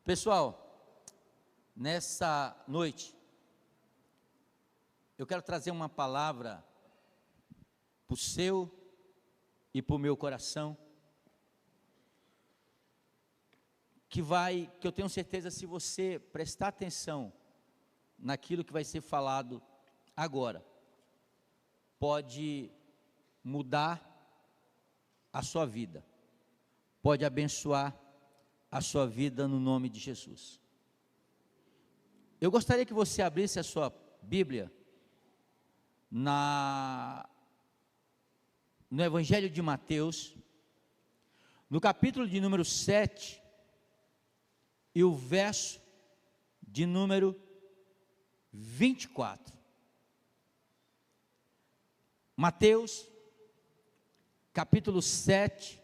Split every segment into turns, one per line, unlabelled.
Pessoal, nessa noite, eu quero trazer uma palavra para o seu e para o meu coração, que eu tenho certeza, se você prestar atenção naquilo que vai ser falado agora, pode mudar a sua vida, pode abençoar a sua vida no nome de Jesus. Eu gostaria que você abrisse a sua Bíblia no Evangelho de Mateus, no capítulo de número 7, e o verso de número 24. Mateus, capítulo 7,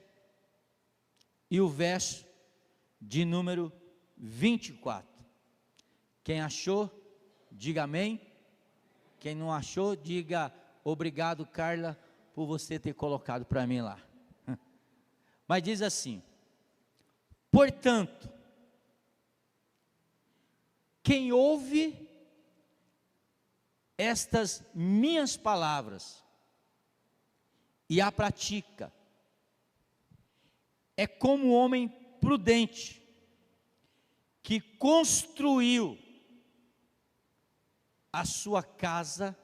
e o verso de número 24. Quem achou, diga amém. Quem não achou, diga obrigado, Carla, por você ter colocado para mim lá. Mas diz assim: portanto, quem ouve estas minhas palavras e a pratica, é como um homem prudente, que construiu a sua casa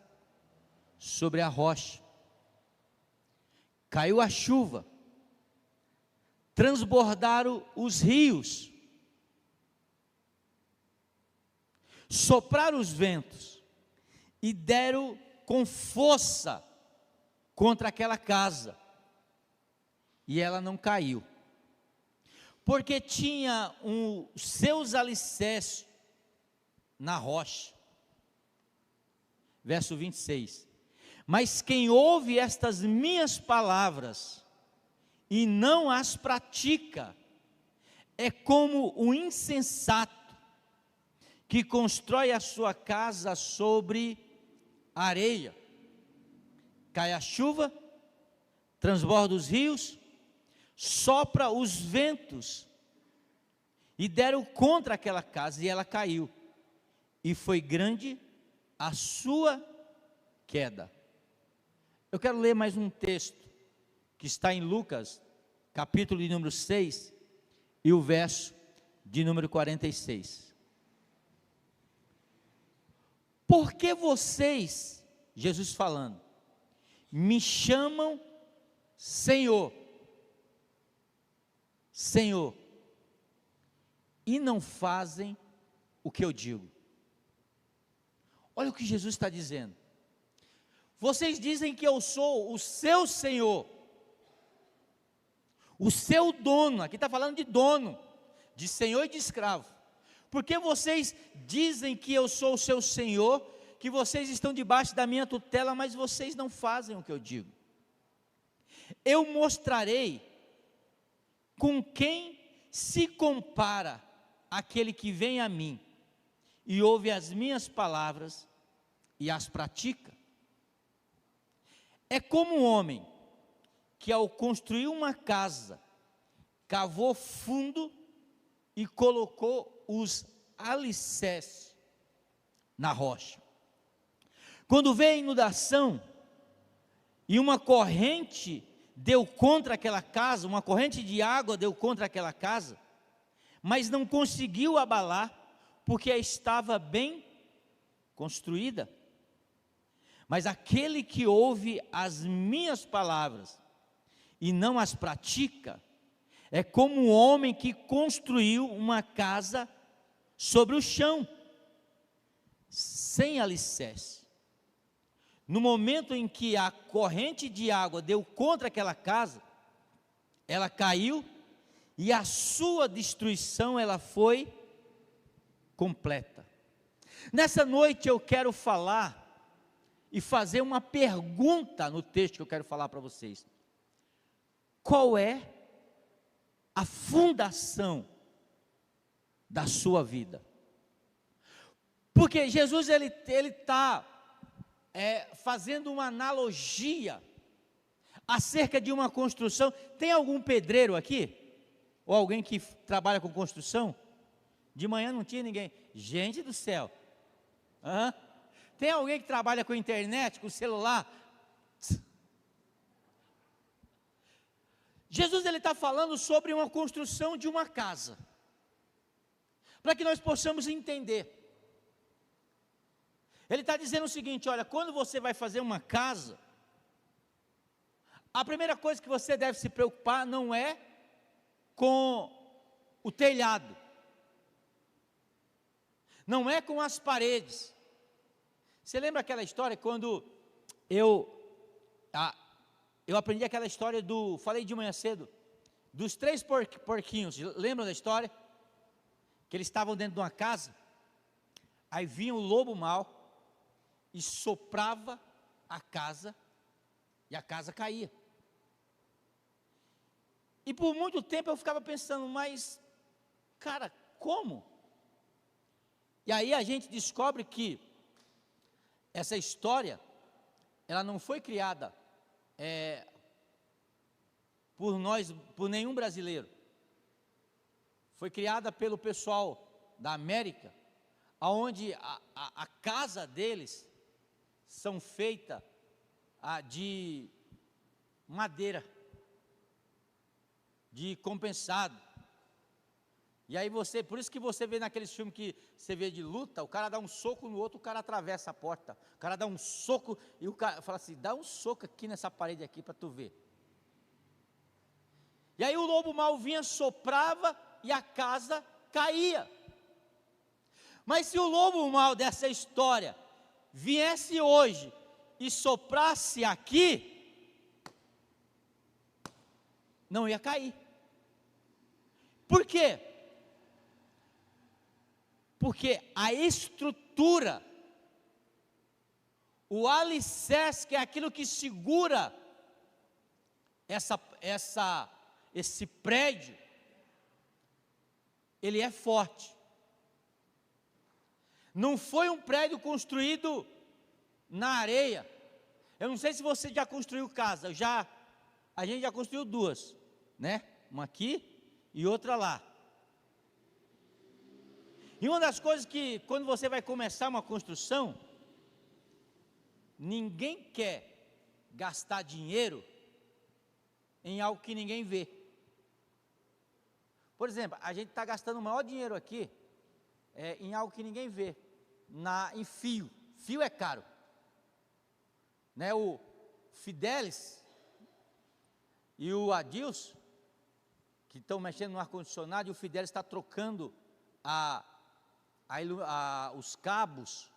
sobre a rocha. Caiu a chuva, transbordaram os rios, sopraram os ventos e deram com força contra aquela casa, e ela não caiu, porque tinha os seus alicerces na rocha. Verso 26. Mas quem ouve estas minhas palavras e não as pratica, é como o insensato que constrói a sua casa sobre areia. Cai a chuva, transborda os rios, sopra os ventos, e deram contra aquela casa, e ela caiu, e foi grande a sua queda. Eu quero ler mais um texto, que está em Lucas, capítulo de número 6, e o verso de número 46. Por que vocês, Jesus falando, me chamam Senhor, Senhor, e não fazem o que eu digo? Olha o que Jesus está dizendo. Vocês dizem que eu sou o seu Senhor, o seu dono. Aqui está falando de dono, de senhor e de escravo. Porque vocês dizem que eu sou o seu Senhor, que vocês estão debaixo da minha tutela, mas vocês não fazem o que eu digo. Eu mostrarei com quem se compara aquele que vem a mim e ouve as minhas palavras e as pratica. É como um homem que, ao construir uma casa, cavou fundo e colocou os alicerces na rocha. Quando veio a inundação e uma corrente deu contra aquela casa, uma corrente de água deu contra aquela casa, mas não conseguiu abalar, porque estava bem construída. Mas aquele que ouve as minhas palavras e não as pratica, é como um homem que construiu uma casa sobre o chão, sem alicerce. No momento em que a corrente de água deu contra aquela casa, ela caiu, e a sua destruição ela foi completa. Nessa noite eu quero falar e fazer uma pergunta no texto que eu quero falar para vocês. Qual é a fundação da sua vida? Porque Jesus ele está fazendo uma analogia acerca de uma construção. Tem algum pedreiro aqui? Ou alguém que trabalha com construção? De manhã não tinha ninguém. Gente do céu. Hã? Tem alguém que trabalha com internet, com celular? Jesus ele está falando sobre uma construção de uma casa, para que nós possamos entender. Ele está dizendo o seguinte: olha, quando você vai fazer uma casa, a primeira coisa que você deve se preocupar não é com o telhado, não é com as paredes. Você lembra aquela história quando eu aprendi aquela história falei de manhã cedo, dos 3 porquinhos, lembram da história? Que eles estavam dentro de uma casa, aí vinha o lobo mau, e soprava a casa, e a casa caía. E por muito tempo eu ficava pensando, mas, cara, como? E aí a gente descobre que essa história, ela não foi criada por nenhum brasileiro. Foi criada pelo pessoal da América, onde a casa deles são feitas de madeira, de compensado. E aí por isso que você vê naqueles filmes que você vê de luta, o cara dá um soco no outro, o cara atravessa a porta. O cara dá um soco e o cara fala assim: dá um soco aqui nessa parede aqui para tu ver. E aí o lobo mau vinha, soprava e a casa caía. Mas se o lobo mau dessa história viesse hoje e soprasse aqui, não ia cair. Por quê? Porque a estrutura, o alicerce, que é aquilo que segura esse prédio, ele é forte. Não foi um prédio construído na areia. Eu não sei se você já construiu casa. A gente já construiu 2, né? Uma aqui e outra lá. E uma das coisas que, quando você vai começar uma construção, ninguém quer gastar dinheiro em algo que ninguém vê. Por exemplo, a gente está gastando o maior dinheiro aqui em algo que ninguém vê, em fio. Fio é caro, né? O Fidelis e o Adilson, que estão mexendo no ar-condicionado, e o Fidelis está trocando os cabos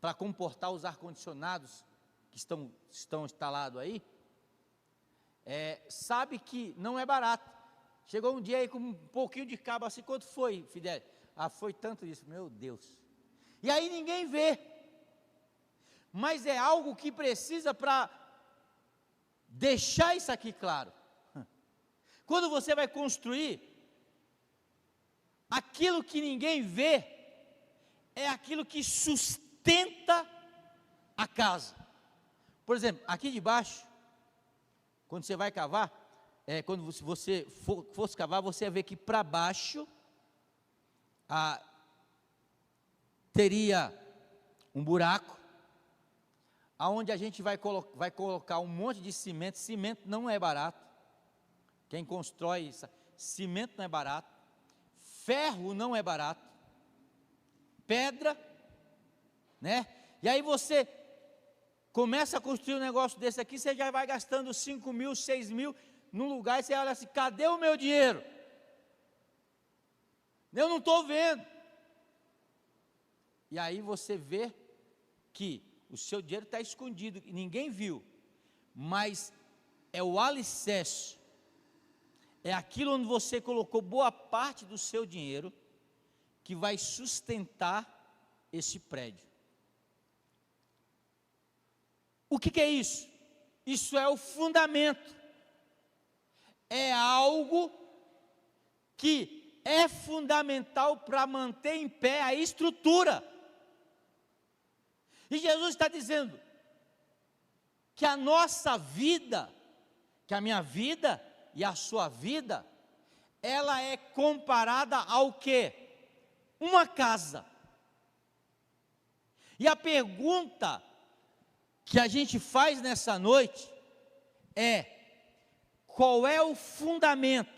para comportar os ar-condicionados que estão instalados aí. Sabe que não é barato. Chegou um dia aí com um pouquinho de cabo assim: quanto foi, Fidel? Foi tanto isso, meu Deus. E aí ninguém vê, mas é algo que precisa para deixar isso aqui claro. Quando você vai construir, aquilo que ninguém vê é aquilo que sustenta a casa. Por exemplo, aqui de baixo, quando você vai cavar, quando você fosse cavar, você ia ver que para baixo teria um buraco, aonde a gente vai colocar um monte de cimento. Cimento não é barato. Quem constrói cimento não é barato. Ferro não é barato. Pedra, né? E aí você começa a construir um negócio desse aqui, você já vai gastando 5 mil, 6 mil, num lugar, e você olha assim: cadê o meu dinheiro? Eu não estou vendo. E aí você vê que o seu dinheiro está escondido, e ninguém viu, mas é o alicerce, é aquilo onde você colocou boa parte do seu dinheiro, que vai sustentar esse prédio. O que é isso? Isso é o fundamento. É algo que é fundamental para manter em pé a estrutura. E Jesus está dizendo que a nossa vida, que a minha vida e a sua vida, ela é comparada ao quê? Uma casa. E a pergunta que a gente faz nessa noite é: qual é o fundamento,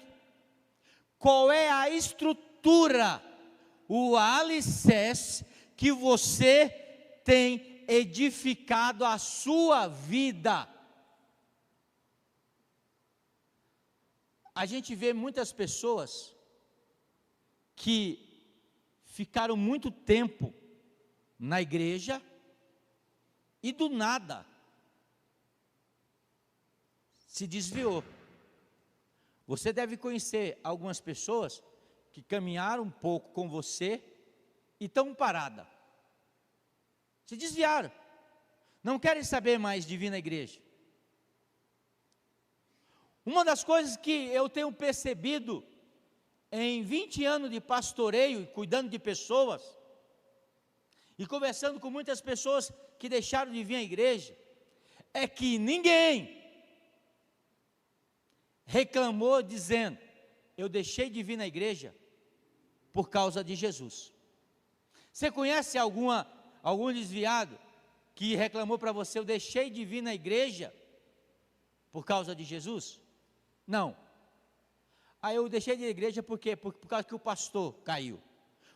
qual é a estrutura, o alicerce que você tem edificado a sua vida? A gente vê muitas pessoas que ficaram muito tempo na igreja e do nada se desviou. Você deve conhecer algumas pessoas que caminharam um pouco com você e estão paradas, se desviaram, não querem saber mais de vir na igreja. Uma das coisas que eu tenho percebido em 20 anos de pastoreio, cuidando de pessoas, e conversando com muitas pessoas que deixaram de vir à igreja, é que ninguém reclamou dizendo: eu deixei de vir na igreja por causa de Jesus. Você conhece algum desviado que reclamou para você: eu deixei de vir na igreja por causa de Jesus? Não. Aí eu deixei de ir à igreja por quê? Por causa que o pastor caiu,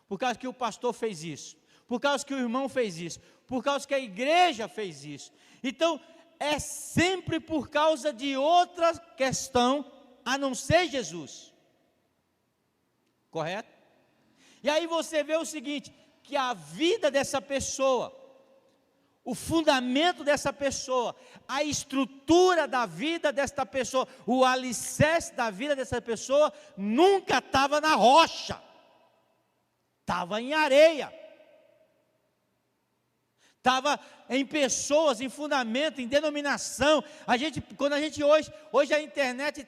por causa que o pastor fez isso, por causa que o irmão fez isso, por causa que a igreja fez isso. Então, é sempre por causa de outra questão, a não ser Jesus. Correto? E aí você vê o seguinte, que a vida dessa pessoa, o fundamento dessa pessoa, a estrutura da vida desta pessoa, o alicerce da vida dessa pessoa, nunca estava na rocha, estava em areia, estava em pessoas, em fundamento, em denominação. Quando a gente hoje a internet,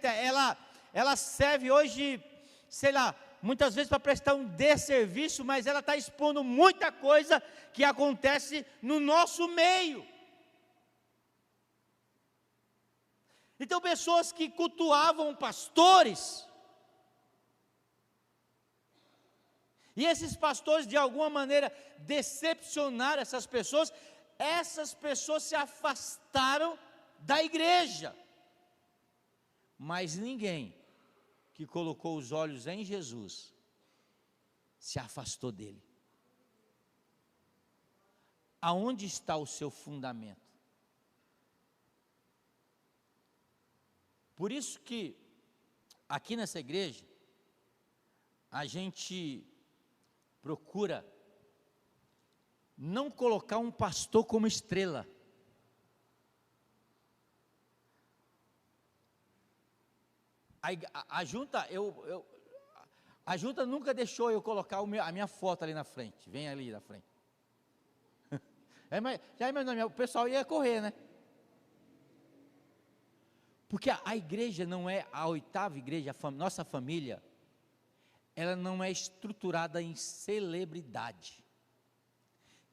ela serve hoje, sei lá, muitas vezes para prestar um desserviço, mas ela está expondo muita coisa que acontece no nosso meio. Então, pessoas que cultuavam pastores, e esses pastores de alguma maneira decepcionaram essas pessoas se afastaram da igreja. Mas ninguém que colocou os olhos em Jesus se afastou dele. Aonde está o seu fundamento? Por isso que aqui nessa igreja a gente procura não colocar um pastor como estrela. A junta nunca deixou eu colocar a minha foto ali na frente. Vem ali na frente. O pessoal ia correr, né? Porque a igreja não é a oitava igreja, nossa família, ela não é estruturada em celebridade.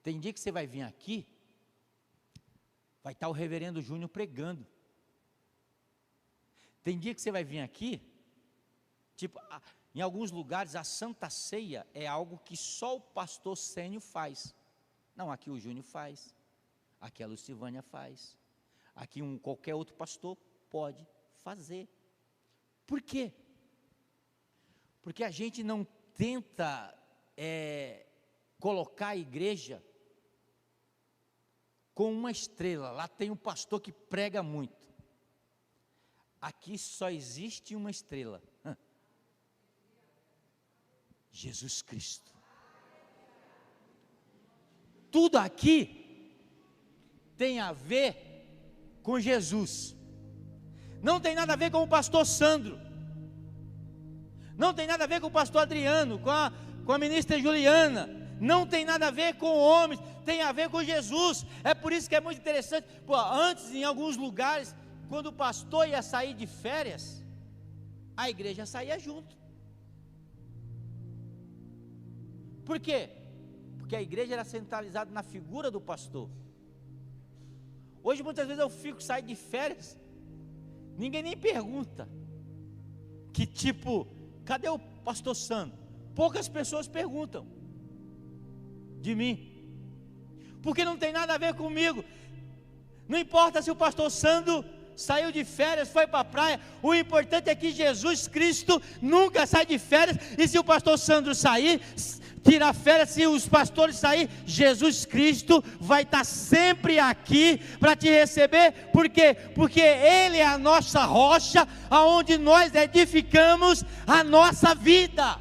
Tem dia que você vai vir aqui, vai estar o reverendo Júnior pregando. Tem dia que você vai vir aqui, tipo, em alguns lugares a Santa Ceia é algo que só o pastor Sênio faz. Não, aqui o Júnior faz, aqui a Lucivânia faz, aqui qualquer outro pastor pode fazer. Por quê? Porque a gente não tenta colocar a igreja com uma estrela. Lá tem um pastor que prega muito. Aqui só existe uma estrela: Jesus Cristo. Tudo aqui tem a ver com Jesus. Não tem nada a ver com o pastor Sandro, não tem nada a ver com o pastor Adriano, com a ministra Juliana, não tem nada a ver com homens, tem a ver com Jesus. É por isso que é muito interessante. Antes, em alguns lugares, quando o pastor ia sair de férias, a igreja saía junto. Por quê? Porque a igreja era centralizada na figura do pastor. Hoje muitas vezes eu saio de férias, ninguém nem pergunta, que tipo, cadê o pastor Sandro? Poucas pessoas perguntam de mim, porque não tem nada a ver comigo. Não importa se o pastor Sandro saiu de férias, foi para a praia, o importante é que Jesus Cristo nunca sai de férias, e se o pastor Sandro sair, tirar férias, se os pastores sair, Jesus Cristo vai estar sempre aqui para te receber. Por quê? Porque Ele é a nossa rocha, aonde nós edificamos a nossa vida.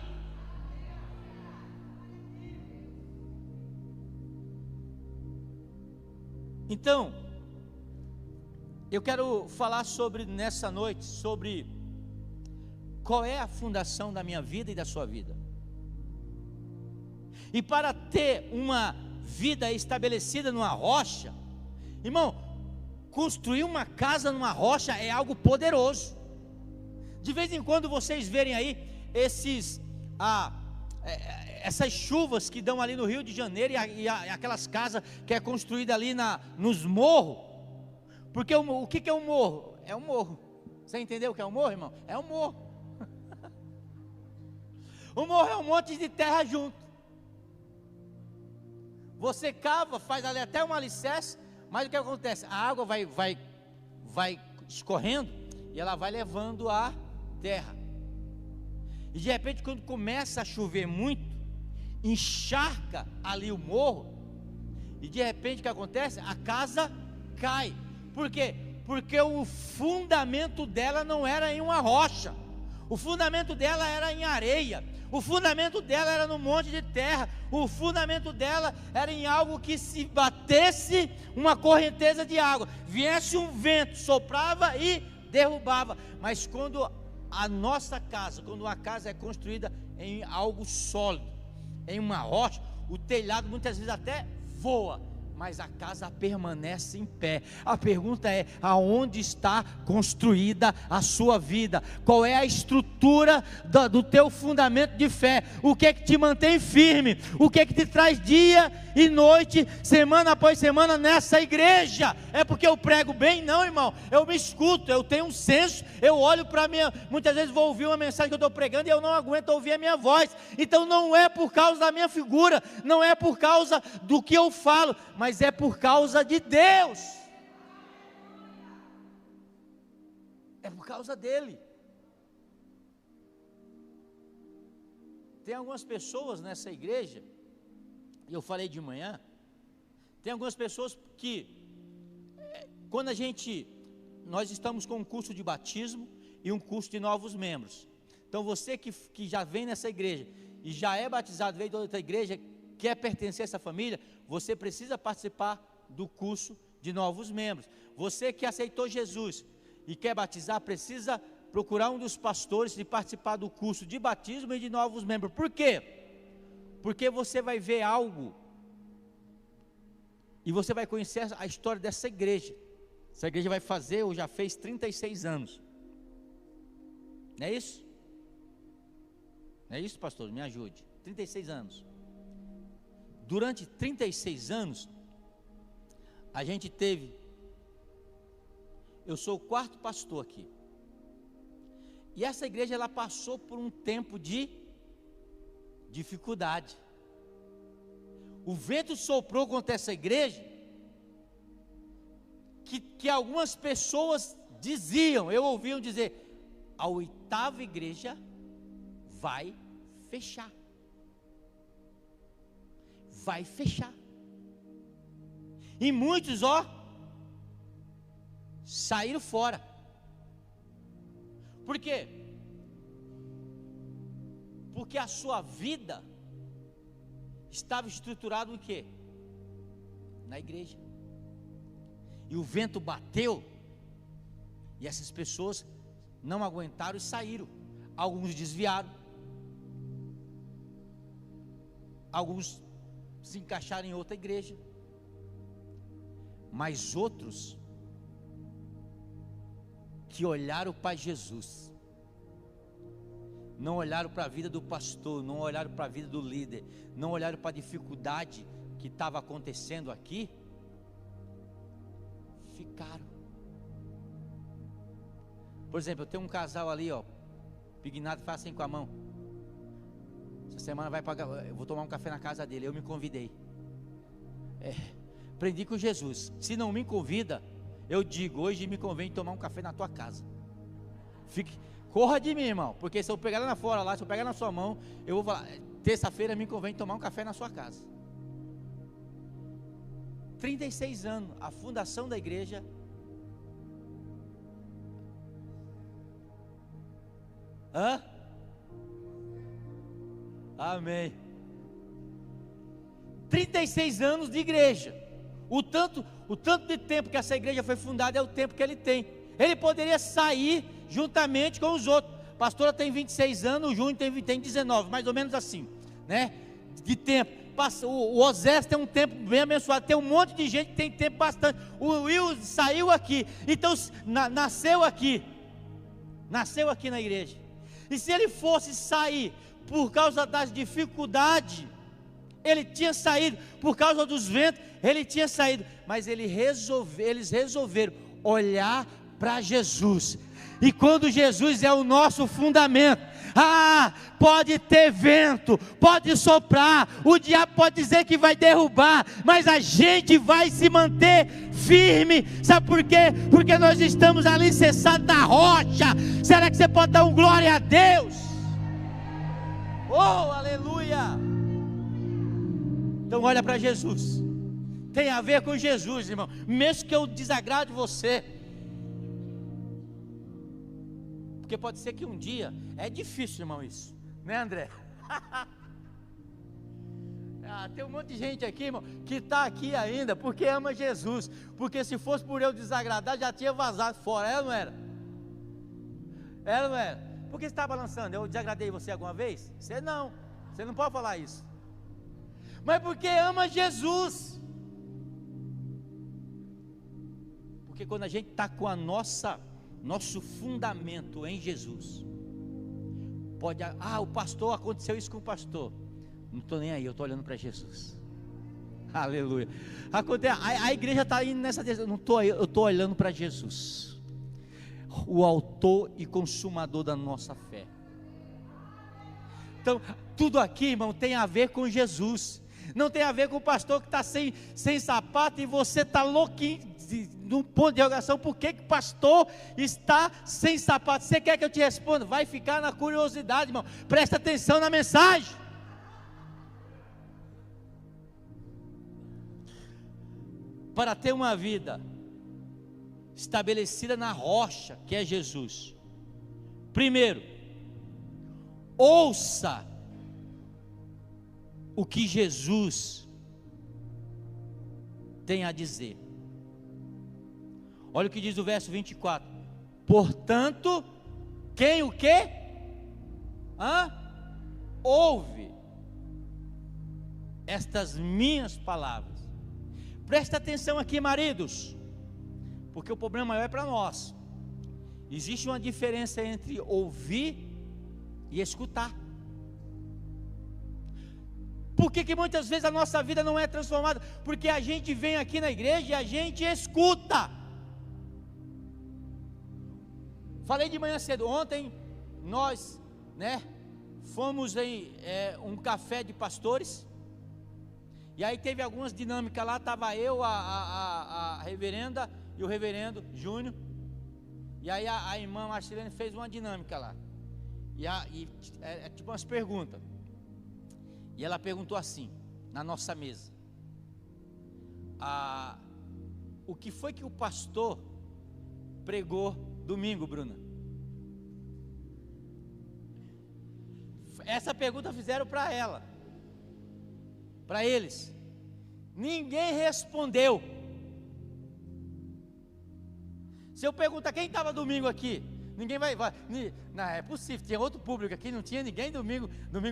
Então, eu quero falar nessa noite, sobre qual é a fundação da minha vida e da sua vida. E para ter uma vida estabelecida numa rocha, irmão, construir uma casa numa rocha é algo poderoso. De vez em quando vocês verem aí essas chuvas que dão ali no Rio de Janeiro, e aquelas casas que é construída ali nos morros. Porque o que é um morro? É um morro. Você entendeu o que é um morro, irmão? É um morro. O morro é um monte de terra junto. Você cava, faz ali até um alicerce, mas o que acontece? A água vai escorrendo e ela vai levando a terra. E de repente, quando começa a chover muito, encharca ali o morro, e de repente o que acontece? A casa cai. Por quê? Porque o fundamento dela não era em uma rocha, o fundamento dela era em areia, o fundamento dela era no monte de terra, o fundamento dela era em algo que, se batesse uma correnteza de água, viesse um vento, soprava e derrubava. Mas quando a nossa casa, quando uma casa é construída em algo sólido, em uma rocha, o telhado muitas vezes até voa, mas a casa permanece em pé. A pergunta é: aonde está construída a sua vida? Qual é a estrutura do teu fundamento de fé? O que é que te mantém firme? O que é que te traz dia e noite, semana após semana nessa igreja? É porque eu prego bem? Não, irmão, eu me escuto, eu tenho um senso, eu olho para minha, muitas vezes vou ouvir uma mensagem que eu estou pregando e eu não aguento ouvir a minha voz. Então não é por causa da minha figura, não é por causa do que eu falo, mas é por causa de Deus, é por causa dele. Tem algumas pessoas nessa igreja, e eu falei de manhã, tem algumas pessoas que, quando nós estamos com um curso de batismo e um curso de novos membros. Então você que já vem nessa igreja e já é batizado, veio de outra igreja, quer pertencer a essa família, você precisa participar do curso de novos membros. Você que aceitou Jesus e quer batizar, precisa procurar um dos pastores e participar do curso de batismo e de novos membros. Por quê? Porque você vai ver algo e você vai conhecer a história dessa igreja. Essa igreja vai fazer, ou já fez 36 anos. Não é isso? Não é isso, pastor? Me ajude. 36 anos. Durante 36 anos, a gente teve, eu sou o quarto pastor aqui, e essa igreja ela passou por um tempo de dificuldade. O vento soprou contra essa igreja, que algumas pessoas diziam, eu ouviam dizer, a 8ª igreja vai fechar. Vai fechar. E muitos, saíram fora. Por quê? Porque a sua vida estava estruturada em quê? Na igreja. E o vento bateu, e essas pessoas não aguentaram e saíram. Alguns desviaram, alguns se encaixaram em outra igreja, mas outros que olharam para Jesus, não olharam para a vida do pastor, não olharam para a vida do líder, não olharam para a dificuldade que estava acontecendo aqui, ficaram. Por exemplo, eu tenho um casal ali, ó, Pignado, faz assim com a mão. Essa semana vai pagar, eu vou tomar um café na casa dele, eu me convidei. Aprendi com Jesus, se não me convida, eu digo, hoje me convém tomar um café na tua casa. Corra de mim, irmão, porque se eu pegar lá na fora, lá, se eu pegar na sua mão, eu vou falar, terça-feira me convém tomar um café na sua casa. 36 anos, a fundação da igreja. Amém. 36 anos de igreja. O tanto de tempo que essa igreja foi fundada é o tempo que ele tem. Ele poderia sair juntamente com os outros. A pastora tem 26 anos, o Júnior tem 19, mais ou menos assim, né? De tempo. O Osés tem um tempo bem abençoado, tem um monte de gente que tem tempo bastante. O Will saiu aqui, então nasceu aqui na igreja. E se ele fosse sair por causa das dificuldades, ele tinha saído, por causa dos ventos, ele tinha saído, mas eles resolveram olhar para Jesus. E quando Jesus é o nosso fundamento, pode ter vento, pode soprar, o diabo pode dizer que vai derrubar, mas a gente vai se manter firme. Sabe por quê? Porque nós estamos alicerçados na rocha. Será que você pode dar um glória a Deus? Oh, aleluia! Então olha para Jesus. Tem a ver com Jesus, irmão. Mesmo que eu desagrade você, porque pode ser que um dia, é difícil, irmão, isso, né, André? Tem um monte de gente aqui, irmão, que está aqui ainda porque ama Jesus, porque se fosse por eu desagradar, já tinha vazado fora. Ela não era? Ela não era? Por que você está balançando? Eu desagradei você alguma vez? Você não pode falar isso. Mas porque ama Jesus. Porque quando a gente está com a nosso fundamento em Jesus, pode, o pastor, aconteceu isso com o pastor, não estou nem aí, eu estou olhando para Jesus. Aleluia. A igreja está indo nessa direção, eu estou olhando para Jesus, o autor e consumador da nossa fé. Então tudo aqui, irmão, tem a ver com Jesus. Não tem a ver com o pastor que está sem sapato e você está louquinho num ponto de interrogação. Por que o pastor está sem sapato? Você quer que eu te responda? Vai ficar na curiosidade, irmão. Presta atenção na mensagem. Para ter uma vida estabelecida na rocha, que é Jesus, primeiro, ouça o que Jesus tem a dizer. Olha o que diz o verso 24: portanto, quem o quê? Ouve estas minhas palavras. Presta atenção aqui, maridos, porque o problema maior é para nós. Existe uma diferença entre ouvir e escutar. Por que muitas vezes a nossa vida não é transformada? Porque a gente vem aqui na igreja e a gente escuta. Falei de manhã cedo, ontem nós, fomos em um café de pastores, e aí teve algumas dinâmicas lá, estava eu, a reverenda e o reverendo Júnior, e aí a irmã Marcelene fez uma dinâmica lá, tipo umas perguntas. E ela perguntou assim, na nossa mesa: o que foi que o pastor pregou domingo, Bruna? Essa pergunta fizeram para ela, para eles. Ninguém respondeu. Se eu perguntar quem estava domingo aqui, ninguém vai. Não é possível, tinha outro público aqui, não tinha ninguém domingo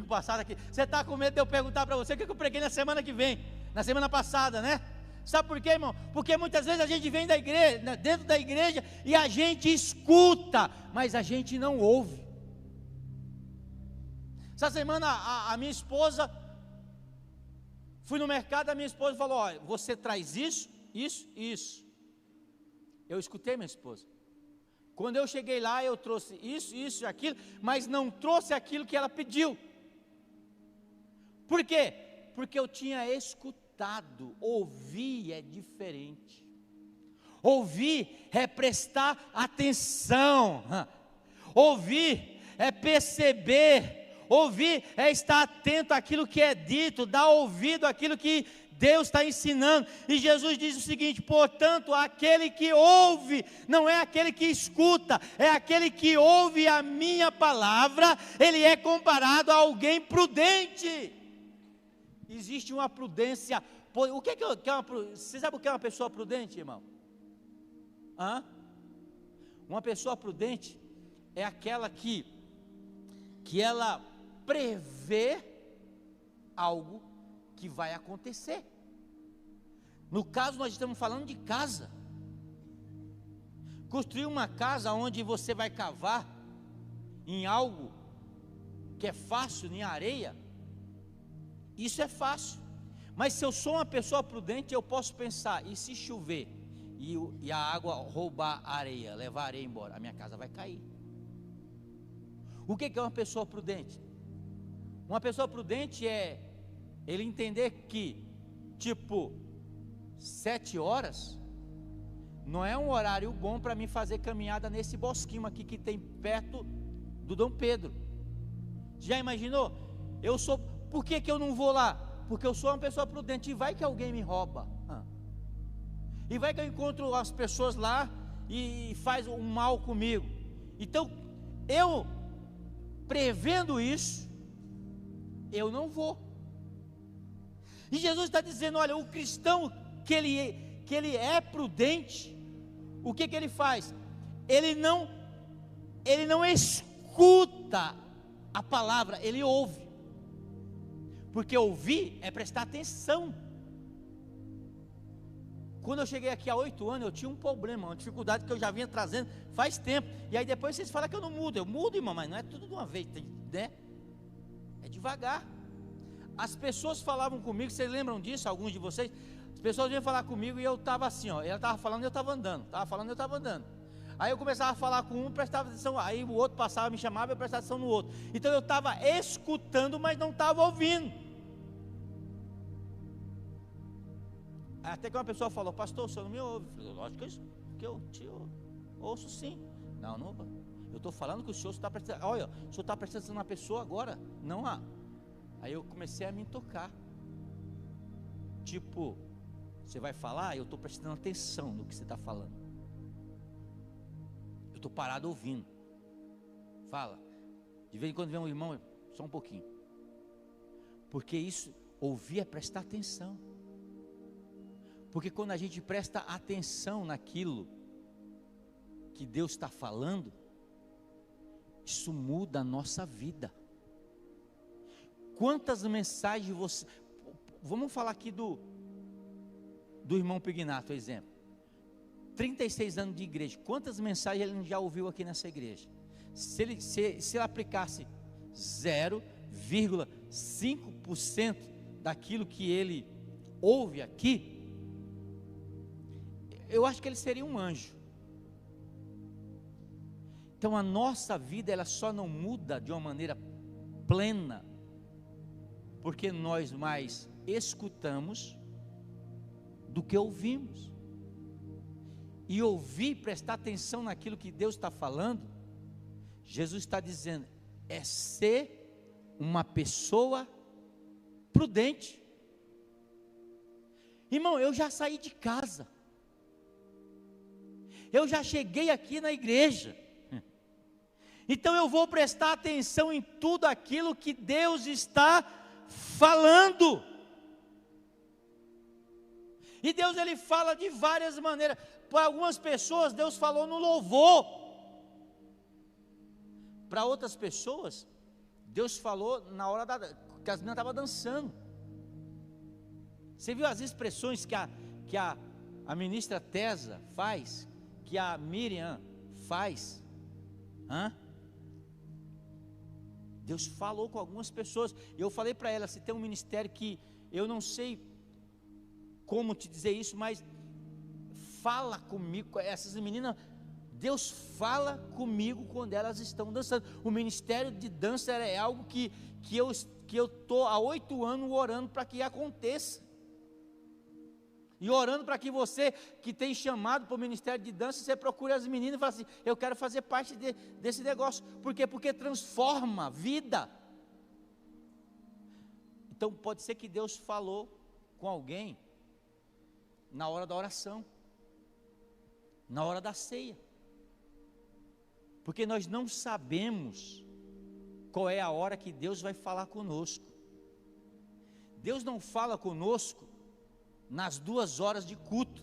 passado aqui. Você está com medo de eu perguntar para você o que eu preguei na semana que vem, na semana passada, né? Sabe por quê, irmão? Porque muitas vezes a gente vem da igreja, dentro da igreja, e a gente escuta, mas a gente não ouve. Essa semana a minha esposa, fui no mercado, a minha esposa falou: olha, você traz isso, isso e isso. Eu escutei minha esposa. Quando eu cheguei lá, eu trouxe isso, isso e aquilo, mas não trouxe aquilo que ela pediu. Por quê? Porque eu tinha escutado. Ouvir é diferente. Ouvir é prestar atenção. Ouvir é perceber. Ouvir é estar atento àquilo que é dito, dar ouvido àquilo que Deus está ensinando. E Jesus diz o seguinte: portanto, aquele que ouve, não é aquele que escuta, é aquele que ouve a minha palavra, ele é comparado a alguém prudente. Existe uma prudência. O que é uma prudência? Você sabe o que é uma pessoa prudente, irmão? Uma pessoa prudente é aquela que ela prevê algo que vai acontecer. No caso, nós estamos falando de casa. Construir uma casa onde você vai cavar em algo que é fácil, em areia, isso é fácil. Mas se eu sou uma pessoa prudente, eu posso pensar: e se chover e a água roubar a areia, levar a areia embora, a minha casa vai cair. O que é uma pessoa prudente? Uma pessoa prudente é ele entender que, tipo, 7 horas não é um horário bom para mim fazer caminhada nesse bosquinho aqui que tem perto do Dom Pedro. Já imaginou? Por que eu não vou lá? Porque eu sou uma pessoa prudente. E vai que alguém me rouba, e vai que eu encontro as pessoas lá e faz um mal comigo. Então, eu prevendo isso, eu não vou. E Jesus está dizendo: olha, o cristão que ele é prudente, o que ele faz? Ele não escuta a palavra, ele ouve. Porque ouvir é prestar atenção. Quando eu cheguei aqui há 8 anos, eu tinha um problema, uma dificuldade que eu já vinha trazendo faz tempo. E aí depois vocês falam que eu não mudo. Eu mudo, irmão, mas não é tudo de uma vez, né? É devagar. As pessoas falavam comigo, vocês lembram disso, alguns de vocês? As pessoas vinham falar comigo e eu estava assim, ó. Ela estava falando e eu estava andando. Estava falando e eu estava andando. Aí eu começava a falar com um, prestava atenção. Aí o outro passava, me chamava e eu prestava atenção no outro. Então eu estava escutando, mas não estava ouvindo. Até que uma pessoa falou: pastor, o senhor não me ouve? Eu falei: lógico que eu te ouço sim. Não, eu estou falando que o senhor está prestando. Olha, o senhor está prestando atenção na pessoa agora, não há. Aí eu comecei a me tocar. Tipo, você vai falar, eu estou prestando atenção no que você está falando. Eu estou parado ouvindo. Fala. De vez em quando vem um irmão, só um pouquinho. Porque isso, ouvir é prestar atenção. Porque quando a gente presta atenção naquilo que Deus está falando, isso muda a nossa vida. Quantas mensagens você... Vamos falar aqui do irmão Pignato, exemplo. 36 anos de igreja. Quantas mensagens ele já ouviu aqui nessa igreja? Se ele aplicasse 0,5% daquilo que ele ouve aqui, eu acho que ele seria um anjo. Então a nossa vida, ela só não muda de uma maneira plena porque nós mais escutamos do que ouvimos. E ouvir, prestar atenção naquilo que Deus está falando, Jesus está dizendo, é ser uma pessoa prudente. Irmão, eu já saí de casa, eu já cheguei aqui na igreja, então eu vou prestar atenção em tudo aquilo que Deus está falando. E Deus, ele fala de várias maneiras. Para algumas pessoas Deus falou no louvor, para outras pessoas Deus falou na hora que as meninas estavam dançando. Você viu as expressões que a ministra Tesa faz, que a Miriam faz? Deus falou com algumas pessoas. Eu falei para ela, se tem um ministério que eu não sei como te dizer isso, mas fala comigo. Essas meninas, Deus fala comigo quando elas estão dançando. O ministério de dança é algo que eu estou há 8 anos orando para que aconteça. E orando para que você que tem chamado para o ministério de dança, você procure as meninas e fala assim, eu quero fazer parte desse negócio. Por quê? Porque transforma a vida. Então pode ser que Deus falou com alguém na hora da oração, na hora da ceia. Porque nós não sabemos qual é a hora que Deus vai falar conosco. Deus não fala conosco nas 2 horas de culto.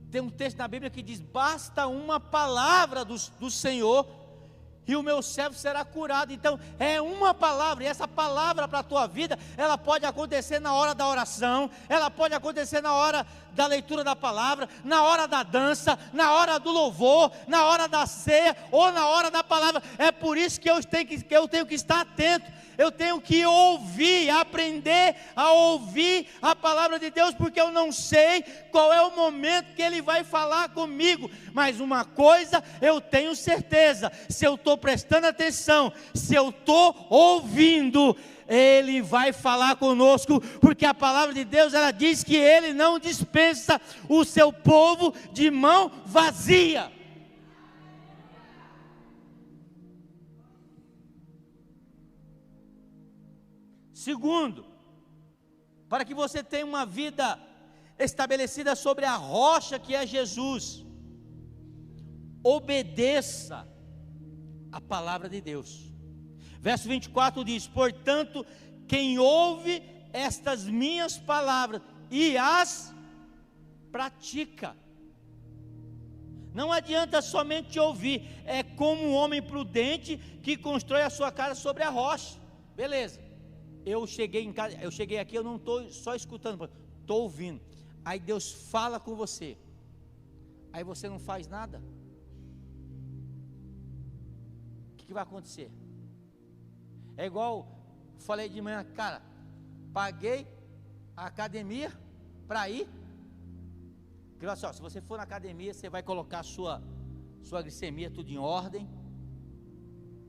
Tem um texto na Bíblia que diz, basta uma palavra do Senhor, e o meu servo será curado. Então é uma palavra, e essa palavra para a tua vida, ela pode acontecer na hora da oração, ela pode acontecer na hora da leitura da palavra, na hora da dança, na hora do louvor, na hora da ceia, ou na hora da palavra. É por isso que eu tenho que estar atento. Eu tenho que ouvir, aprender a ouvir a palavra de Deus, porque eu não sei qual é o momento que Ele vai falar comigo, mas uma coisa eu tenho certeza, se eu estou prestando atenção, se eu estou ouvindo, Ele vai falar conosco, porque a palavra de Deus, ela diz que Ele não dispensa o seu povo de mão vazia. Segundo, para que você tenha uma vida estabelecida sobre a rocha que é Jesus, obedeça a palavra de Deus. Verso 24 diz, portanto, quem ouve estas minhas palavras e as pratica. Não adianta somente ouvir, é como um homem prudente que constrói a sua casa sobre a rocha. Beleza. Eu cheguei em casa, eu cheguei aqui, eu não estou só escutando, estou ouvindo. Aí Deus fala com você, aí você não faz nada. O que vai acontecer? É igual, falei de manhã, cara, paguei a academia para ir. Porque olha só, se você for na academia, você vai colocar sua glicemia tudo em ordem,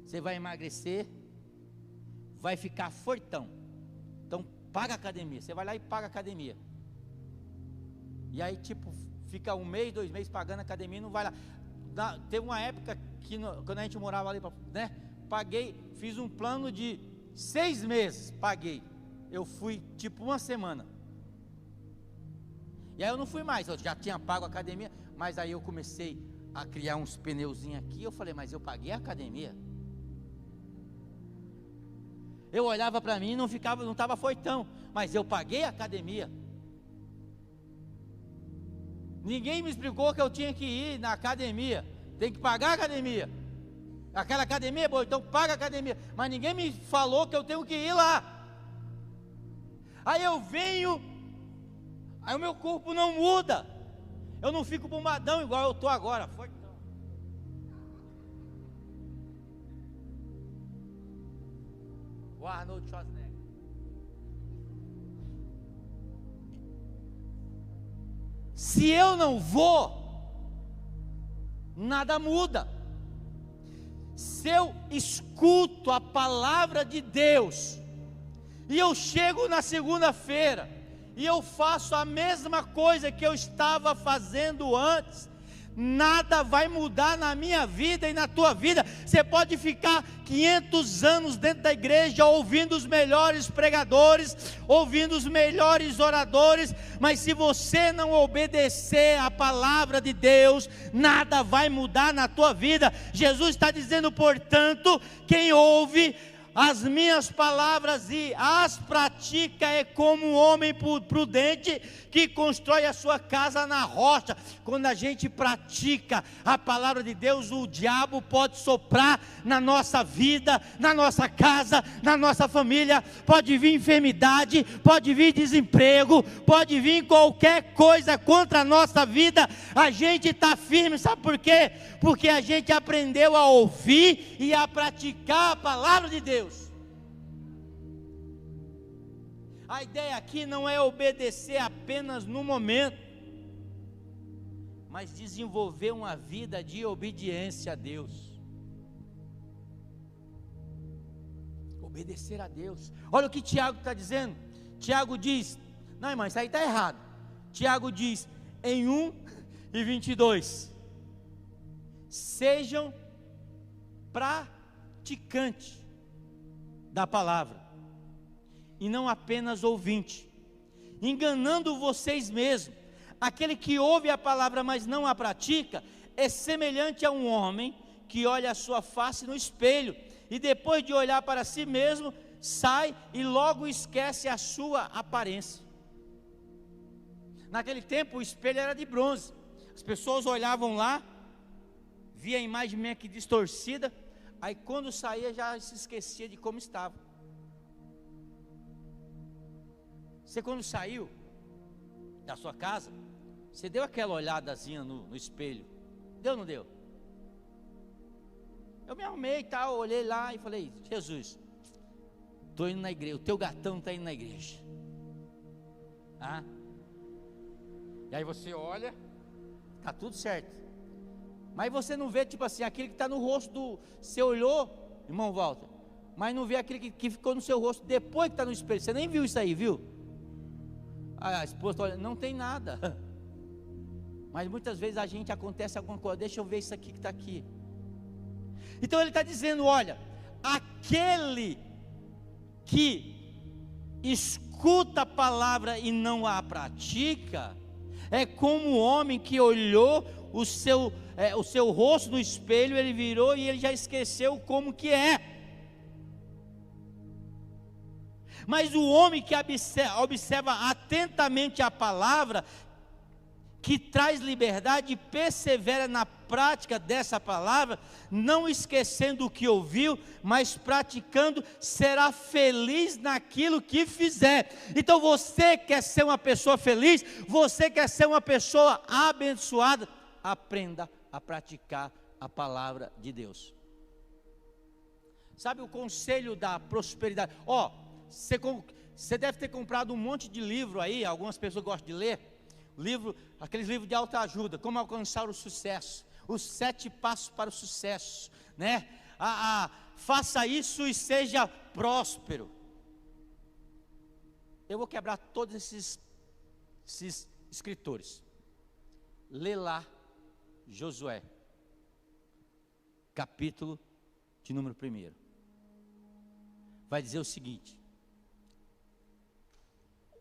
você vai emagrecer, vai ficar fortão. Então paga a academia, você vai lá e paga a academia. E aí tipo, fica 1 mês, 2 meses pagando a academia e não vai lá. Teve uma época que quando a gente morava ali, né, paguei, fiz um plano de 6 meses, paguei. Eu fui tipo 1 semana. E aí eu não fui mais, eu já tinha pago a academia, mas aí eu comecei a criar uns pneuzinhos aqui, eu falei, mas eu paguei a academia. Eu olhava para mim e não estava fortão, mas eu paguei a academia. Ninguém me explicou que eu tinha que ir na academia, tem que pagar a academia. Aquela academia é boa, então paga a academia, mas ninguém me falou que eu tenho que ir lá. Aí eu venho, aí o meu corpo não muda, eu não fico bombadão igual eu estou agora, fortão. O Arnold Schwarzenegger. Se eu não vou, nada muda. Se eu escuto a palavra de Deus, e eu chego na segunda-feira, e eu faço a mesma coisa que eu estava fazendo antes, nada vai mudar na minha vida e na tua vida. Você pode ficar 500 anos dentro da igreja, ouvindo os melhores pregadores, ouvindo os melhores oradores, mas se você não obedecer à palavra de Deus, nada vai mudar na tua vida. Jesus está dizendo, portanto, quem ouve as minhas palavras e as pratica é como um homem prudente que constrói a sua casa na rocha. Quando a gente pratica a palavra de Deus, o diabo pode soprar na nossa vida, na nossa casa, na nossa família, pode vir enfermidade, pode vir desemprego, pode vir qualquer coisa contra a nossa vida. A gente está firme, sabe por quê? Porque a gente aprendeu a ouvir e a praticar a palavra de Deus. A ideia aqui não é obedecer apenas no momento, mas desenvolver uma vida de obediência a Deus. Obedecer a Deus. Olha o que Tiago está dizendo. Tiago diz, não, irmão, isso aí está errado. Tiago diz em 1:22, sejam praticantes da palavra e não apenas ouvinte, enganando vocês mesmos. Aquele que ouve a palavra, mas não a pratica, é semelhante a um homem que olha a sua face no espelho, e depois de olhar para si mesmo, sai e logo esquece a sua aparência. Naquele tempo o espelho era de bronze, as pessoas olhavam lá, via a imagem meio que distorcida, aí quando saía já se esquecia de como estava. Você quando saiu da sua casa, você deu aquela olhadazinha no espelho, deu ou não deu? Eu me arrumei e tal, olhei lá e falei, Jesus, estou indo na igreja, o teu gatão está indo na igreja. E aí você olha, está tudo certo, mas você não vê tipo assim, aquele que está no rosto do, você olhou, irmão Walter, mas não vê aquele que ficou no seu rosto depois que está no espelho, você nem viu isso aí, viu? A esposa olha, não tem nada, mas muitas vezes a gente acontece alguma coisa, deixa eu ver isso aqui que está aqui. Então ele está dizendo, olha, aquele que escuta a palavra e não a pratica, é como o homem que olhou o seu rosto no espelho, ele virou e ele já esqueceu como que é. Mas o homem que observa atentamente a palavra, que traz liberdade e persevera na prática dessa palavra, não esquecendo o que ouviu, mas praticando, será feliz naquilo que fizer. Então você quer ser uma pessoa feliz, você quer ser uma pessoa abençoada, aprenda a praticar a palavra de Deus. Sabe o conselho da prosperidade? Você deve ter comprado um monte de livro aí, algumas pessoas gostam de ler, aqueles livros de autoajuda, como alcançar o sucesso, os 7 passos para o sucesso, né? Faça isso e seja próspero. Eu vou quebrar todos esses escritores. Lê lá Josué, capítulo de número 1. Vai dizer o seguinte: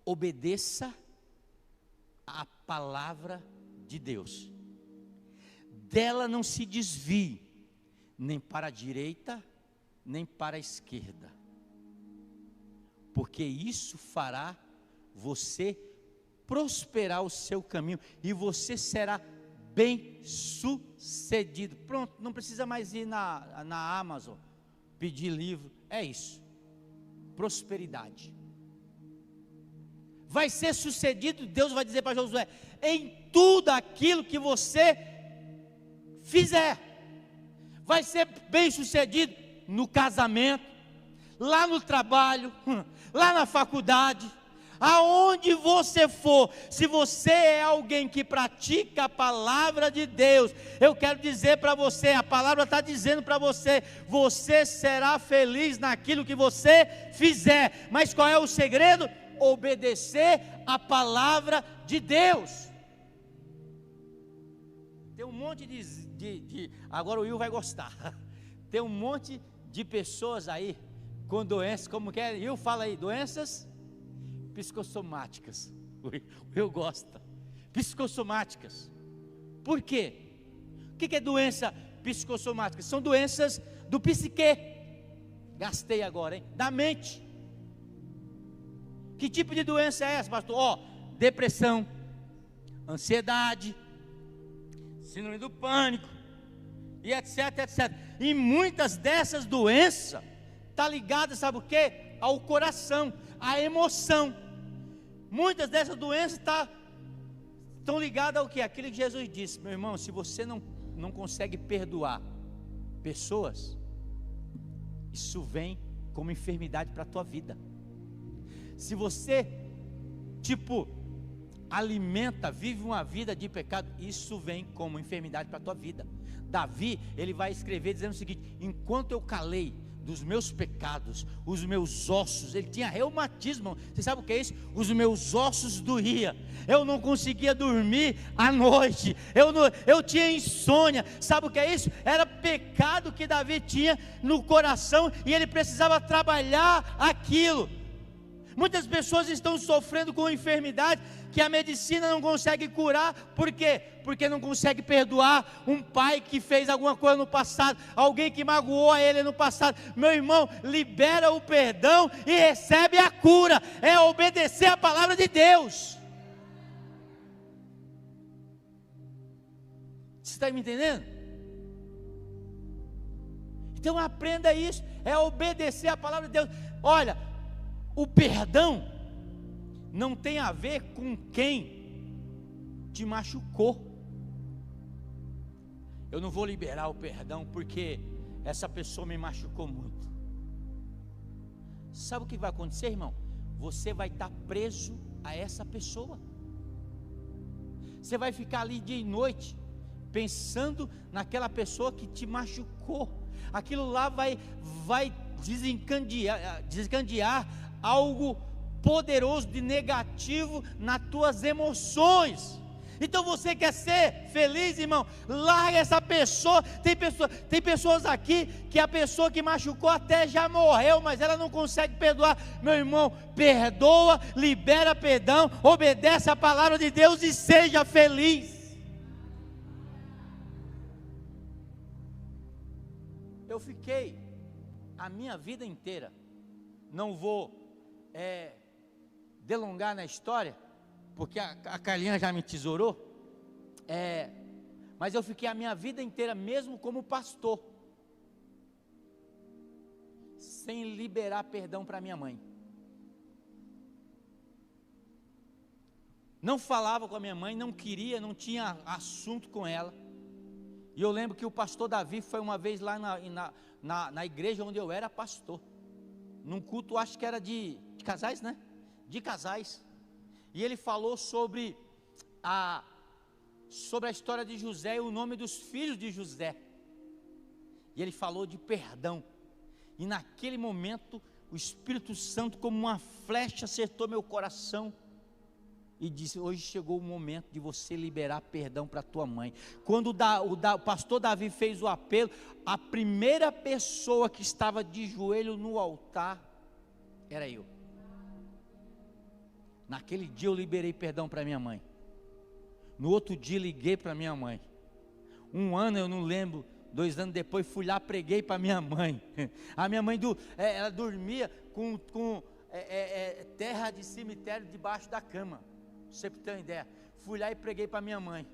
obedeça a palavra de Deus, dela não se desvie, nem para a direita, nem para a esquerda, porque isso fará você prosperar o seu caminho, e você será bem sucedido. Pronto, não precisa mais ir na Amazon, pedir livro, é isso, prosperidade. Vai ser sucedido, Deus vai dizer para Josué, em tudo aquilo que você fizer, vai ser bem sucedido no casamento, lá no trabalho, lá na faculdade, aonde você for. Se você é alguém que pratica a palavra de Deus, eu quero dizer para você, a palavra está dizendo para você, você será feliz naquilo que você fizer. Mas qual é o segredo? Obedecer a palavra de Deus. Tem um monte agora o Will vai gostar. Tem um monte de pessoas aí com doenças, como que é? Will, fala aí, doenças psicossomáticas. O Will gosta. Psicossomáticas. Por quê? O que é doença psicossomática? São doenças do psique. Gastei agora, hein? Da mente. Que tipo de doença é essa, pastor? Depressão, ansiedade, síndrome do pânico, e etc, etc. E muitas dessas doenças estão ligadas, sabe o quê? Ao coração, à emoção. Muitas dessas doenças estão ligadas ao quê? Aquilo que Jesus disse, meu irmão, se você não consegue perdoar pessoas, isso vem como enfermidade para a tua vida. Se você, vive uma vida de pecado, isso vem como enfermidade para a tua vida. Davi, ele vai escrever dizendo o seguinte: enquanto eu calei dos meus pecados, os meus ossos, ele tinha reumatismo, você sabe o que é isso? Os meus ossos doíam, eu não conseguia dormir à noite, eu tinha insônia, sabe o que é isso? Era pecado que Davi tinha no coração, e ele precisava trabalhar aquilo. Muitas pessoas estão sofrendo com enfermidade que a medicina não consegue curar. Por quê? Porque não consegue perdoar um pai que fez alguma coisa no passado, alguém que magoou a ele no passado. Meu irmão, libera o perdão e recebe a cura. É obedecer a palavra de Deus. Você está me entendendo? Então aprenda isso, é obedecer a palavra de Deus. Olha, o perdão não tem a ver com quem te machucou. Eu não vou liberar o perdão porque essa pessoa me machucou muito. Sabe o que vai acontecer, irmão? Você vai estar preso a essa pessoa. Você vai ficar ali dia e noite pensando naquela pessoa que te machucou. Aquilo lá vai desencadear algo poderoso de negativo nas tuas emoções. Então você quer ser feliz, irmão? Larga essa pessoa. Tem pessoas aqui que a pessoa que machucou até já morreu, mas ela não consegue perdoar. Meu irmão, perdoa, libera perdão, obedece a palavra de Deus e seja feliz. Eu fiquei a minha vida inteira, não vou delongar na história, porque a Carlinha já me tesourou, mas eu fiquei a minha vida inteira, mesmo como pastor, sem liberar perdão para minha mãe. Não falava com a minha mãe, não queria, não tinha assunto com ela. E eu lembro que o pastor Davi foi uma vez lá na igreja onde eu era pastor, num culto, acho que era de casais, né? De casais. E ele falou sobre a história de José e o nome dos filhos de José. E ele falou de perdão. E naquele momento, o Espírito Santo, como uma flecha, acertou meu coração e disse: hoje chegou o momento de você liberar perdão para tua mãe. Quando o pastor Davi fez o apelo, a primeira pessoa que estava de joelho no altar era eu. Naquele dia eu liberei perdão para minha mãe. No outro dia liguei para minha mãe. Um ano eu não lembro, 2 anos depois fui lá, preguei para minha mãe. A minha mãe ela dormia com terra de cemitério debaixo da cama. Você tem uma ideia? Fui lá e preguei para minha mãe.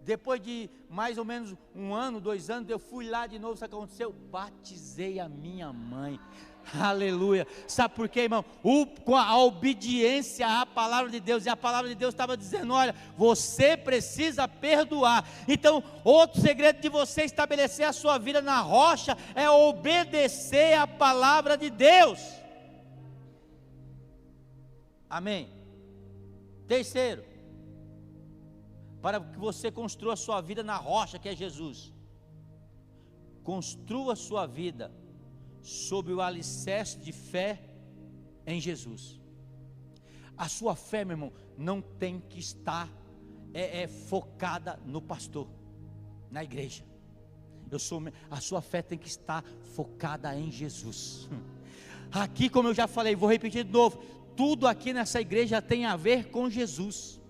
Depois de mais ou menos 1 ano, 2 anos, eu fui lá de novo. Sabe o que aconteceu? Batizei a minha mãe. Aleluia. Sabe por quê, irmão? Com a obediência à palavra de Deus. E a palavra de Deus estava dizendo: olha, você precisa perdoar. Então, outro segredo de você estabelecer a sua vida na rocha é obedecer à palavra de Deus. Amém. Terceiro, para que você construa a sua vida na rocha que é Jesus, construa a sua vida sob o alicerce de fé em Jesus. A sua fé, meu irmão, não tem que estar focada no pastor, na igreja. A sua fé tem que estar focada em Jesus. Aqui, como eu já falei, vou repetir de novo, tudo aqui nessa igreja tem a ver com Jesus,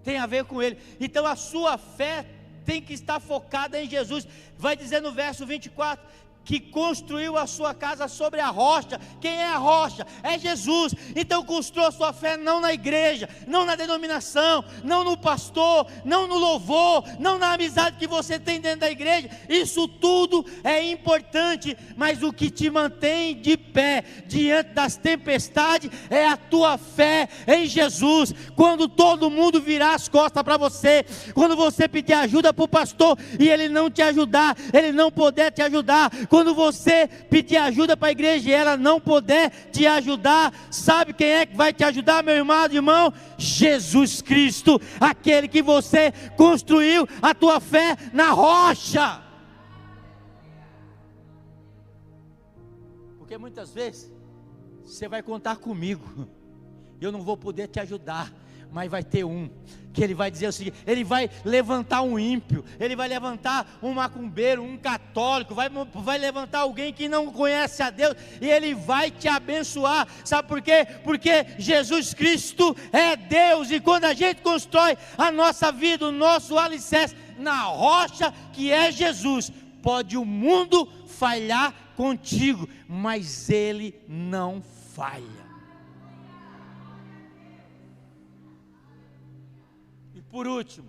tem a ver com Ele. Então a sua fé tem que estar focada em Jesus. Vai dizer no verso 24: que construiu a sua casa sobre a rocha. Quem é a rocha? É Jesus. Então construa a sua fé não na igreja, não na denominação, não no pastor, não no louvor, não na amizade que você tem dentro da igreja. Isso tudo é importante, mas o que te mantém de pé diante das tempestades é a tua fé em Jesus. Quando todo mundo virar as costas para você, quando você pedir ajuda para o pastor e ele não te ajudar, ele não puder te ajudar, quando você pedir ajuda para a igreja e ela não puder te ajudar, sabe quem é que vai te ajudar, meu amado irmão? Jesus Cristo, aquele que você construiu a tua fé na rocha. Porque muitas vezes você vai contar comigo, eu não vou poder te ajudar, mas vai ter um que ele vai dizer o seguinte: ele vai levantar um ímpio, ele vai levantar um macumbeiro, um católico, vai levantar alguém que não conhece a Deus, e ele vai te abençoar. Sabe por quê? Porque Jesus Cristo é Deus, e quando a gente constrói a nossa vida, o nosso alicerce na rocha que é Jesus, pode o mundo falhar contigo, mas ele não falha. Por último,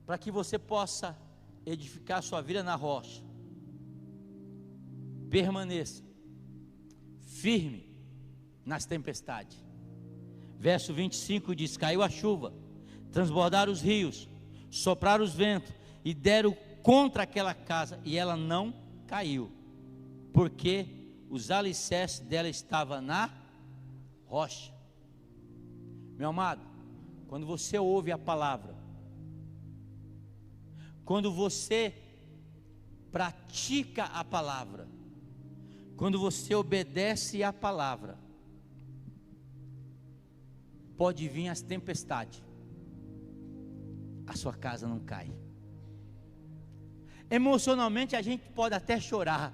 para que você possa edificar sua vida na rocha, permaneça firme nas tempestades. Verso 25 diz: caiu a chuva, transbordaram os rios, sopraram os ventos e deram contra aquela casa, e ela não caiu, porque os alicerces dela estavam na rocha. Meu amado, quando você ouve a palavra, quando você pratica a palavra, quando você obedece a palavra, pode vir as tempestades, a sua casa não cai. Emocionalmente a gente pode até chorar,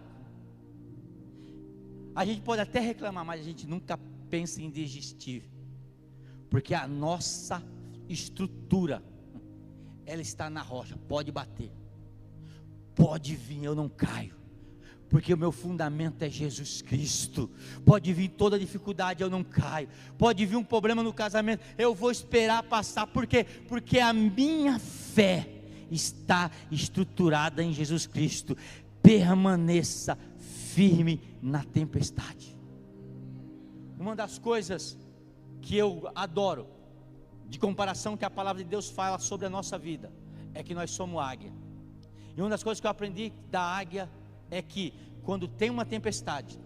a gente pode até reclamar, mas a gente nunca pensa em desistir, porque a nossa estrutura, ela está na rocha. Pode bater, pode vir, eu não caio, porque o meu fundamento é Jesus Cristo. Pode vir toda dificuldade, eu não caio. Pode vir um problema no casamento, eu vou esperar passar. Por quê? Porque a minha fé está estruturada em Jesus Cristo. Permaneça firme na tempestade. Uma das coisas que eu adoro, de comparação que a palavra de Deus fala sobre a nossa vida, é que nós somos águia. E uma das coisas que eu aprendi da águia é que quando tem uma tempestade,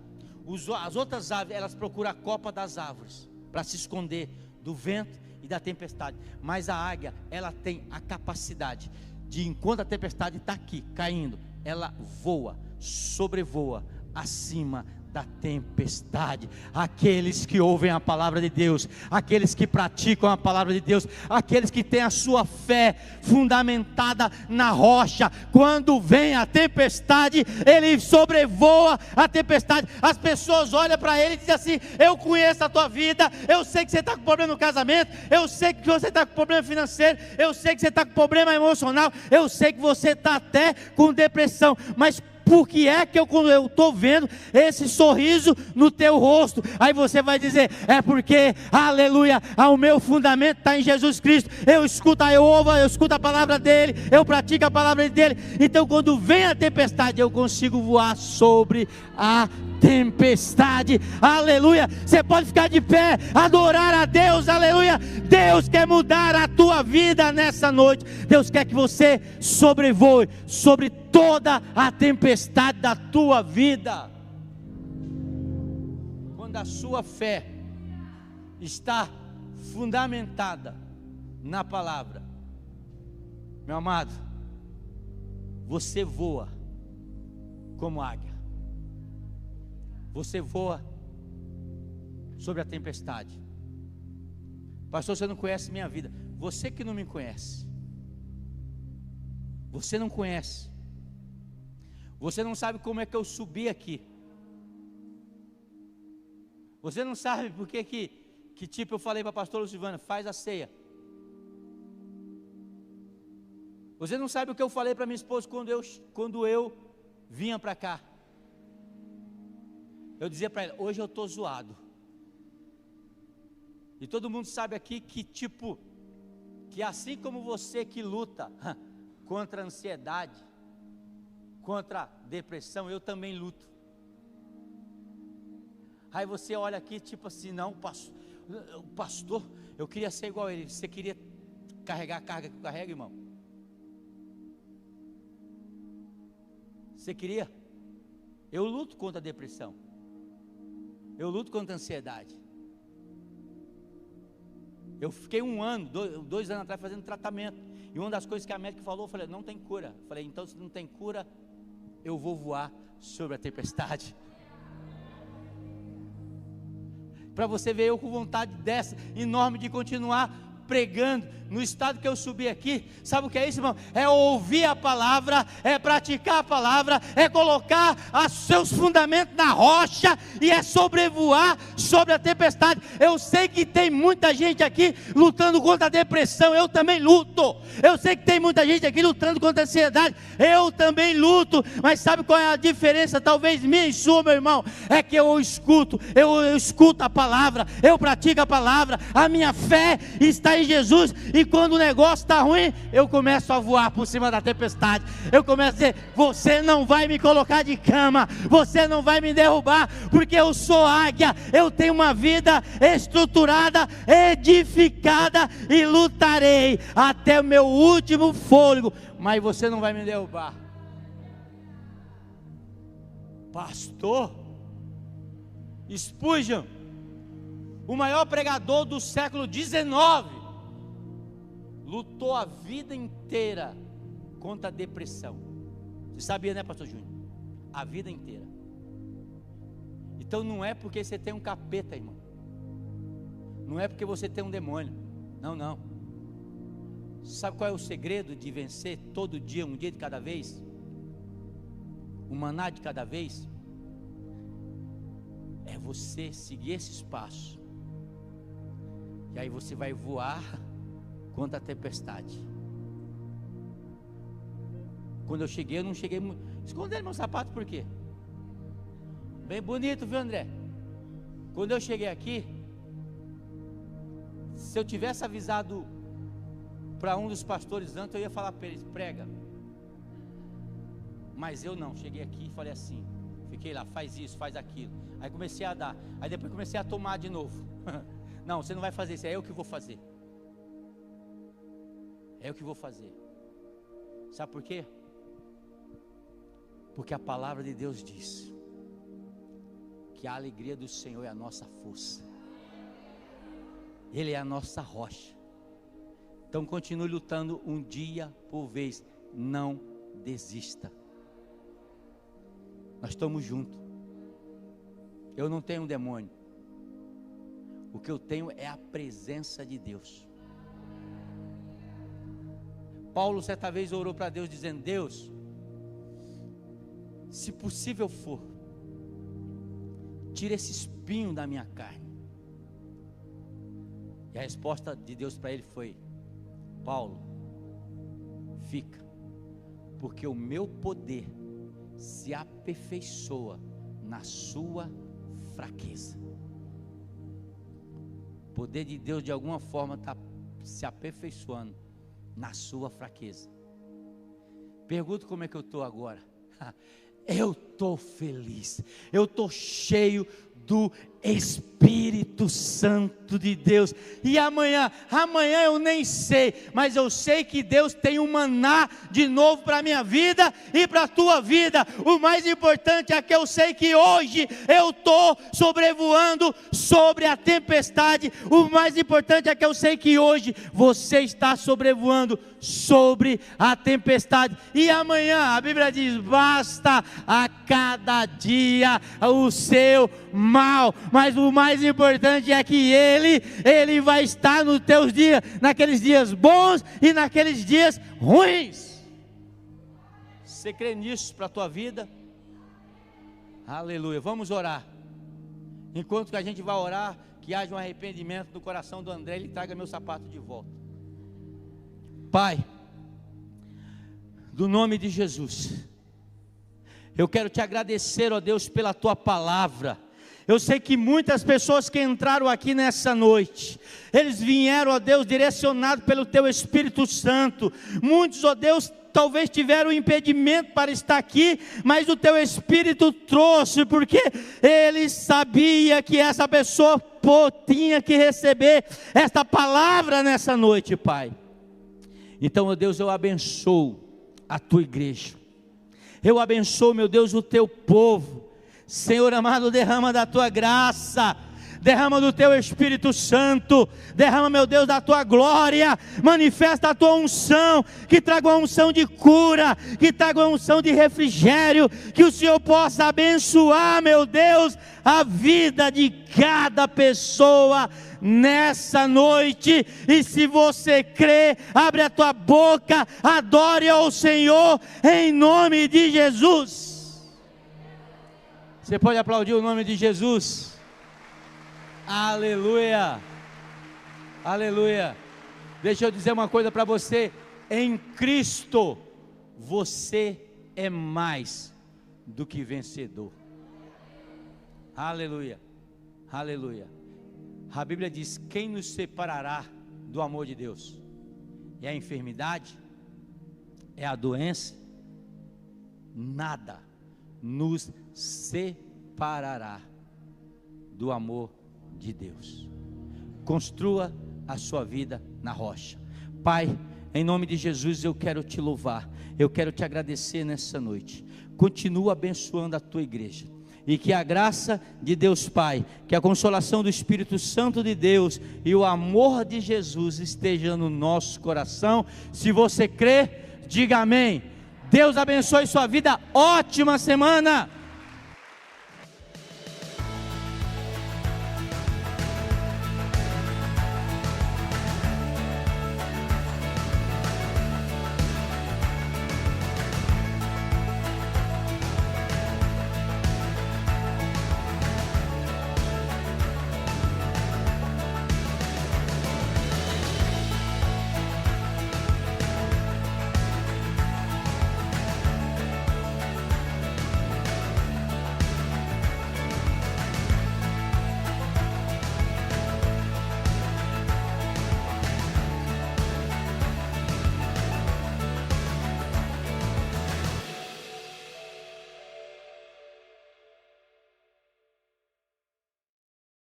as outras aves, elas procuram a copa das árvores para se esconder do vento e da tempestade. Mas a águia, ela tem a capacidade de, enquanto a tempestade está aqui caindo, ela voa, sobrevoa acima da tempestade. Aqueles que ouvem a palavra de Deus, aqueles que praticam a palavra de Deus, aqueles que têm a sua fé fundamentada na rocha, quando vem a tempestade, ele sobrevoa a tempestade. As pessoas olham para ele e dizem assim: eu conheço a tua vida, eu sei que você está com problema no casamento, eu sei que você está com problema financeiro, eu sei que você está com problema emocional, eu sei que você está até com depressão, mas por que é que eu estou vendo esse sorriso no teu rosto? Aí você vai dizer: é porque, aleluia, o meu fundamento está em Jesus Cristo. Eu escuto a palavra dele, eu pratico a palavra dele. Então quando vem a tempestade, eu consigo voar sobre a tempestade. Aleluia. Você pode ficar de pé, adorar a Deus. Aleluia. Deus quer mudar a tua vida nessa noite. Deus quer que você sobrevoe sobre toda a tempestade da tua vida. Quando a sua fé está fundamentada na palavra, meu amado, você voa como águia. Você voa sobre a tempestade. Pastor, você não conhece minha vida. Você que não me conhece, você não conhece, você não sabe como é que eu subi aqui, você não sabe por que tipo eu falei para a pastora Silvana: faz a ceia. Você não sabe o que eu falei para minha esposa quando eu vinha para cá. Eu dizia para ela: hoje eu estou zoado. E todo mundo sabe aqui que assim como você que luta contra a ansiedade, contra a depressão, eu também luto. Aí você olha aqui assim: não, o pastor, eu queria ser igual a ele. Você queria carregar a carga que eu carrego, irmão? Você queria? Eu luto contra a depressão, eu luto contra a ansiedade. Eu fiquei 1 ano, 2 anos atrás fazendo tratamento, e uma das coisas que a médica falou, eu falei: não tem cura. Eu falei: então se não tem cura, eu vou voar sobre a tempestade. Para você ver, eu com vontade dessa enorme de continuar pregando. No estado que eu subi aqui, sabe o que é isso, irmão? É ouvir a palavra, é praticar a palavra, é colocar os seus fundamentos na rocha, e é sobrevoar sobre a tempestade. Eu sei que tem muita gente aqui lutando contra a depressão, eu também luto. Eu sei que tem muita gente aqui lutando contra a ansiedade, eu também luto. Mas sabe qual é a diferença, talvez minha e sua, meu irmão? É que eu escuto a palavra, eu pratico a palavra, a minha fé está em Jesus. E quando o negócio está ruim, eu começo a voar por cima da tempestade. Eu começo a dizer: você não vai me colocar de cama, você não vai me derrubar, porque eu sou águia, eu tenho uma vida estruturada, edificada, e lutarei até o meu último fôlego, mas você não vai me derrubar. Pastor Spurgeon, o maior pregador do século XIX, lutou a vida inteira contra a depressão. Você sabia, né, pastor Júnior? A vida inteira. Então não é porque você tem um capeta, irmão. Não é porque você tem um demônio. Não. Sabe qual é o segredo de vencer todo dia, um dia de cada vez? Um maná de cada vez? É você seguir esses passos. E aí você vai voar contra a tempestade. Quando eu cheguei, eu não cheguei muito. Esconderam meu sapato por quê? Bem bonito, viu, André? Quando eu cheguei aqui, se eu tivesse avisado para um dos pastores antes, eu ia falar para eles: prega. Mas eu não, cheguei aqui e falei assim, fiquei lá: faz isso, faz aquilo. Aí comecei a dar, aí depois comecei a tomar de novo. Não, você não vai fazer isso, é eu que vou fazer. É eu que vou fazer. Sabe por quê? Porque a palavra de Deus diz que a alegria do Senhor é a nossa força. Ele é a nossa rocha. Então continue lutando um dia por vez. Não desista. Nós estamos juntos. Eu não tenho um demônio. O que eu tenho é a presença de Deus. Paulo certa vez orou para Deus dizendo: Deus, se possível for, tira esse espinho da minha carne. E a resposta de Deus para ele foi: Paulo, fica, porque o meu poder se aperfeiçoa na sua fraqueza. O poder de Deus de alguma forma está se aperfeiçoando na sua fraqueza. Pergunto como é que eu estou agora. Eu estou feliz, eu estou cheio do Espírito Santo de Deus. E amanhã eu nem sei, mas eu sei que Deus tem um maná de novo para a minha vida e para a tua vida. O mais importante é que eu sei que hoje eu estou sobrevoando sobre a tempestade. O mais importante é que eu sei que hoje você está sobrevoando sobre a tempestade. E amanhã a Bíblia diz: basta a cada dia o seu mal. Mas o mais importante é que Ele vai estar nos teus dias, naqueles dias bons e naqueles dias ruins. Você crê nisso para a tua vida? Aleluia. Vamos orar. Enquanto que a gente vai orar, que haja um arrependimento no coração do André, ele traga meu sapato de volta. Pai, do nome de Jesus. Eu quero te agradecer, ó Deus, pela tua palavra. Eu sei que muitas pessoas que entraram aqui nessa noite, eles vieram, ó Deus, direcionados pelo teu Espírito Santo. Muitos, ó Deus, talvez tiveram impedimento para estar aqui, mas o teu Espírito trouxe, porque ele sabia que essa pessoa tinha que receber esta palavra nessa noite, Pai. Então, ó Deus, eu abençoo a tua igreja, eu abençoo, meu Deus, o teu povo. Senhor amado, derrama da tua graça, derrama do teu Espírito Santo, derrama, meu Deus, da tua glória, manifesta a tua unção, que traga uma unção de cura, que traga uma unção de refrigério, que o Senhor possa abençoar, meu Deus, a vida de cada pessoa nessa noite. E se você crê, abre a tua boca, adore ao Senhor, em nome de Jesus. Você pode aplaudir o nome de Jesus? Aleluia, aleluia. Deixa eu dizer uma coisa para você: em Cristo você é mais do que vencedor. Aleluia, aleluia. A Bíblia diz: quem nos separará do amor de Deus? É a enfermidade? É a doença? Nada nos separará do amor de Deus. Construa a sua vida na rocha. Pai, em nome de Jesus eu quero te louvar, eu quero te agradecer nessa noite. Continua abençoando a tua igreja, e que a graça de Deus Pai, que a consolação do Espírito Santo de Deus e o amor de Jesus esteja no nosso coração. Se você crê, diga amém. Deus abençoe sua vida, ótima semana.